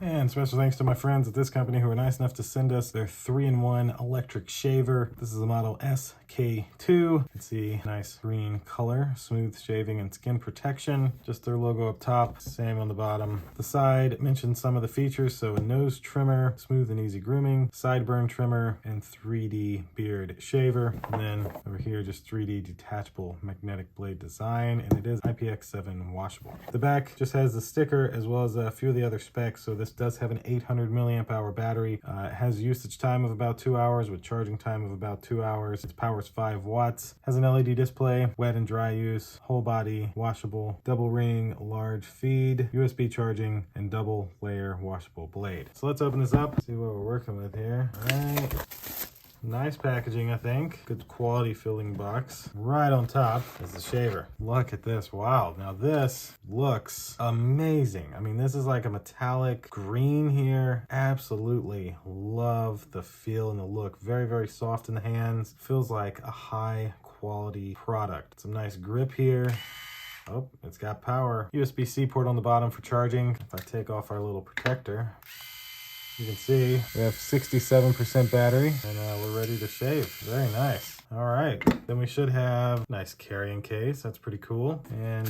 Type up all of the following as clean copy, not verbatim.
And special thanks to my friends at this company who were nice enough to send us their 3-in-1 electric shaver. This is the model SK2. You can see nice green color, smooth shaving and skin protection. Just their logo up top, same on the bottom. The side mentions some of the features, so a nose trimmer, smooth and easy grooming, sideburn trimmer, and 3D beard shaver. And then over here, just 3D detachable magnetic blade design, and it is IPX7 washable. The back just has the sticker as well as a few of the other specs. So this does have an 800 milliamp hour battery. It has usage time of about 2 hours with charging time of about 2 hours. Its power is 5 watts. Has an LED display, wet and dry use, whole body, washable, double ring, large feed, USB charging, and double layer washable blade. So let's open this up, see what we're working with here. All right. Nice packaging, I think. Good quality filling box. Right on top is the shaver. Look at this. Wow. Now this looks amazing. I mean, this is like a metallic green here. Absolutely love the feel and the look. Very, very soft in the hands. Feels like a high quality product. Some nice grip here. Oh, it's got power. USB-C port on the bottom for charging. If I take off our little protector, you can see we have 67% battery and we're ready to shave. Very nice. All right, then we should have nice carrying case. That's pretty cool. And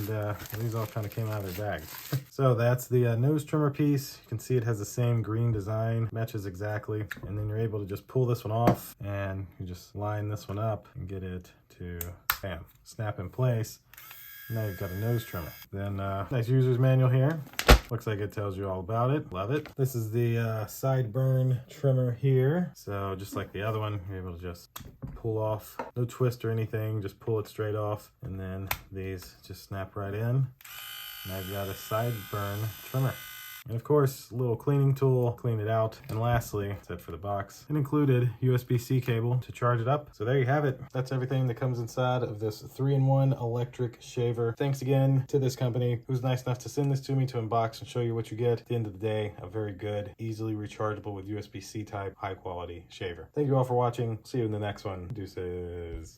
these all kind of came out of their bags. So that's the nose trimmer piece. You can see it has the same green design, matches exactly. And then you're able to just pull this one off and you just line this one up and get it to, bam, snap in place. Now you've got a nose trimmer. Then nice user's manual here. Looks like it tells you all about it. Love it. This is the sideburn trimmer here. So just like the other one, you're able to just pull off. No twist or anything, just pull it straight off. And then these just snap right in. Now you've got a sideburn trimmer. And of course, a little cleaning tool, clean it out. And lastly, that's it for the box. It included USB-C cable to charge it up. So there you have it. That's everything that comes inside of this 3-in-1 electric shaver. Thanks again to this company who's nice enough to send this to me to unbox and show you what you get. At the end of the day, a very good, easily rechargeable with USB-C type, high quality shaver. Thank you all for watching. See you in the next one. Deuces.